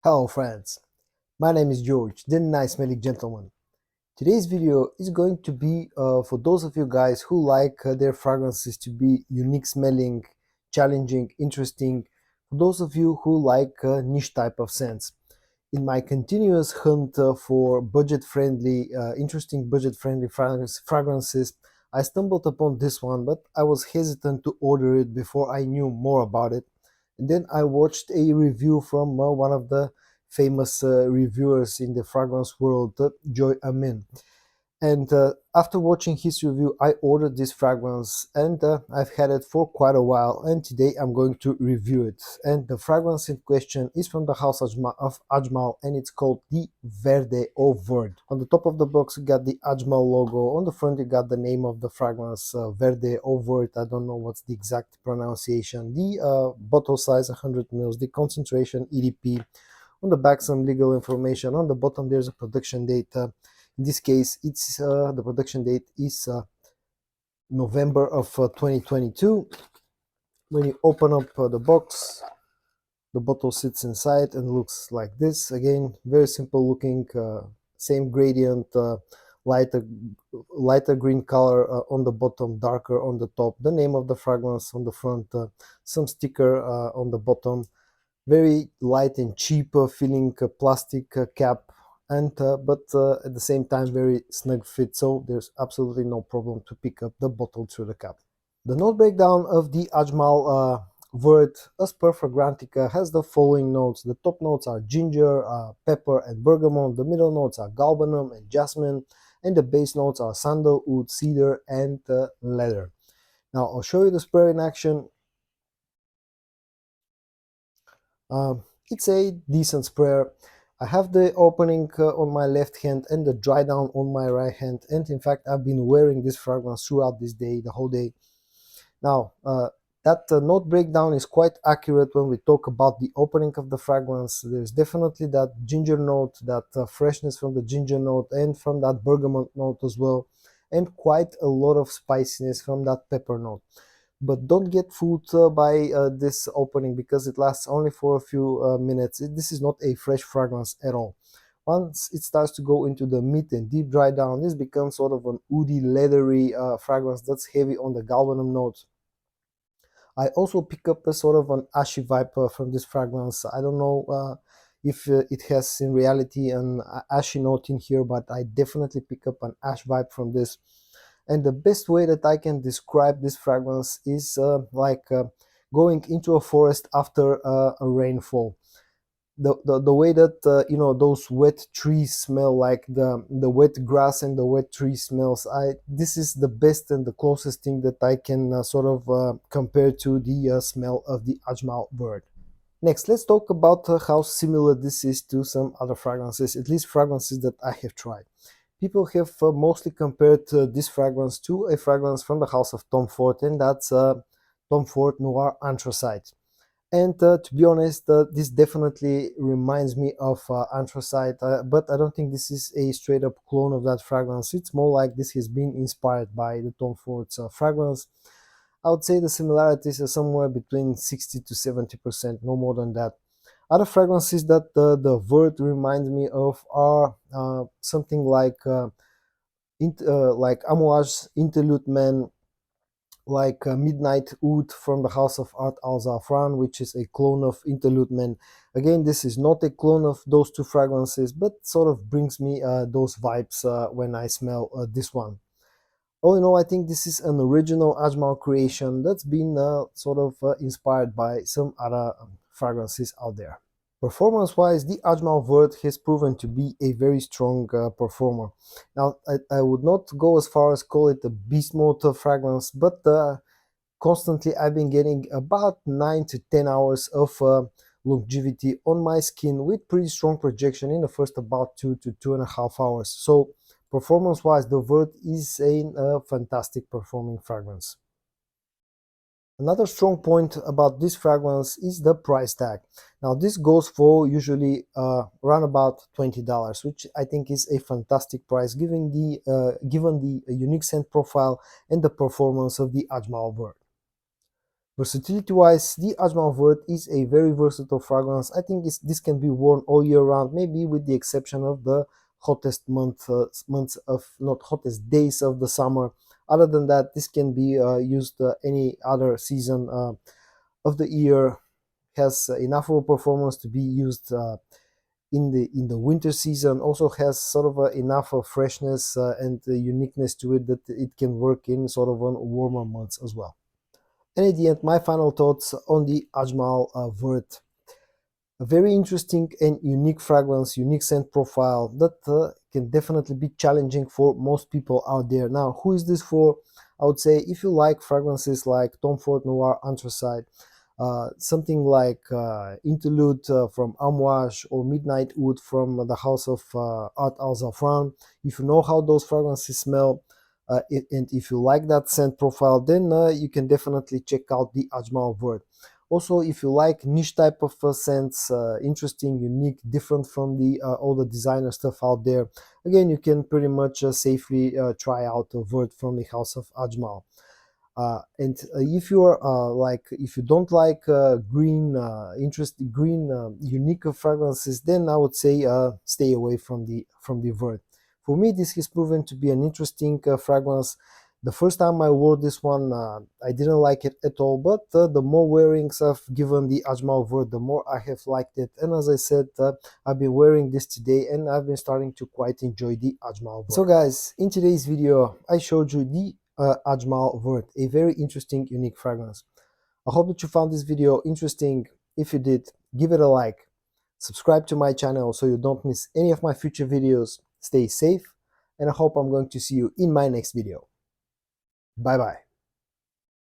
Hello friends, my name is George, the nice smelling gentleman. Today's video is going to be for those of you guys who like their fragrances to be unique smelling, challenging, interesting, for those of you who like niche type of scents. In my continuous hunt for budget-friendly, interesting budget-friendly fragrances, I stumbled upon this one, but I was hesitant to order it before I knew more about it. And then I watched a review from one of the famous reviewers in the fragrance world, Joy Amin. And after watching his review, I ordered this fragrance and I've had it for quite a while. And today I'm going to review it. And the fragrance in question is from the house of Ajmal, and it's called the Verde or Verde. On the top of the box, you got the Ajmal logo. On the front, you got the name of the fragrance, Verde or Verde. I don't know what's the exact pronunciation. The bottle size 100 mils, the concentration EDP. On the back, some legal information. On the bottom, there's a production date. In this case, it's the production date is November of 2022. When you open up the box, the bottle sits inside and looks like this. Again, very simple looking, same gradient, lighter lighter green color on the bottom, darker on the top. The name of the fragrance on the front, some sticker on the bottom. Very light and cheap feeling plastic cap, and but at the same time very snug fit, so there's absolutely no problem to pick up the bottle through the cap. The note breakdown of the Ajmal Verde as per Fragrantica has the following notes. The top notes are ginger, pepper and bergamot. The middle notes are galbanum and jasmine, and the base notes are sandalwood, cedar and leather. Now I'll show you the spray in action. It's a decent sprayer. I have the opening on my left hand and the dry down on my right hand, and in fact I've been wearing this fragrance throughout this day, the whole day. Now that note breakdown is quite accurate when we talk about the opening of the fragrance. There's definitely that ginger note, that freshness from the ginger note and from that bergamot note as well, and quite a lot of spiciness from that pepper note. But don't get fooled by this opening, because it lasts only for a few minutes. This is not a fresh fragrance at all. Once it starts to go into the mid and deep dry down, this becomes sort of an woody, leathery fragrance that's heavy on the galbanum notes. I also pick up a sort of an ashy vibe from this fragrance. I don't know if it has in reality an ashy note in here, but I definitely pick up an ash vibe from this. And the best way that I can describe this fragrance is like going into a forest after a rainfall. The way that those wet trees smell, like the wet grass and the wet tree smells. This is the best and the closest thing that I can sort of compare to the smell of the Ajmal Verde. Next, let's talk about how similar this is to some other fragrances, at least fragrances that I have tried. People have mostly compared this fragrance to a fragrance from the house of Tom Ford, and that's Tom Ford Noir Anthracite. And to be honest, this definitely reminds me of Anthracite, but I don't think this is a straight up clone of that fragrance. It's more like this has been inspired by the Tom Ford's fragrance. I would say the similarities are somewhere between 60 to 70%, no more than that. Other fragrances that the word reminds me of are something like Amouage Interlude Man, like Midnight Oud from the House of Art Al Zafran, which is a clone of Interlude Man. Again, this is not a clone of those two fragrances, but sort of brings me those vibes when I smell this one. All in all, I think this is an original Ajmal creation that's been sort of inspired by some other fragrances out there. Performance-wise, the Ajmal Verde has proven to be a very strong performer. Now, I would not go as far as call it a beast mode fragrance, but constantly I've been getting about 9 to 10 hours of longevity on my skin, with pretty strong projection in the first about 2 to 2.5 hours. So performance-wise, the Verde is a fantastic performing fragrance. Another strong point about this fragrance is the price tag. Now this goes for usually around about $20, which I think is a fantastic price given the unique scent profile and the performance of the Ajmal Verde. Versatility wise, the Ajmal Verde is a very versatile fragrance. I think this can be worn all year round, maybe with the exception of the hottest months of, not hottest days of the summer. Other than that, this can be used any other season of the year. Has enough of a performance to be used in the winter season. Also has sort of enough of freshness and uniqueness to it that it can work in sort of on warmer months as well. And at the end, my final thoughts on the Ajmal Verde. A very interesting and unique fragrance, unique scent profile that can definitely be challenging for most people out there. Now, who is this for? I would say if you like fragrances like Tom Ford Noir Anthracite, something like Interlude from Amouage or Midnight Oud from the house of Art Al Zafran, if you know how those fragrances smell, and if you like that scent profile, then you can definitely check out the Ajmal Verde. Also, if you like niche type of scents, interesting, unique, different from the all the designer stuff out there, again, you can pretty much safely try out a Verde from the house of Ajmal. And if you're if you don't like green unique fragrances, then I would say stay away from the Verde. For me, this has proven to be an interesting fragrance. The first time I wore this one, I didn't like it at all, but the more wearings I've given the Ajmal Verde, the more I have liked it. And as I said, I've been wearing this today and I've been starting to quite enjoy the Ajmal Verde. So guys, in today's video, I showed you the Ajmal Verde, a very interesting, unique fragrance. I hope that you found this video interesting. If you did, give it a like. Subscribe to my channel so you don't miss any of my future videos. Stay safe, and I hope I'm going to see you in my next video. Bye bye.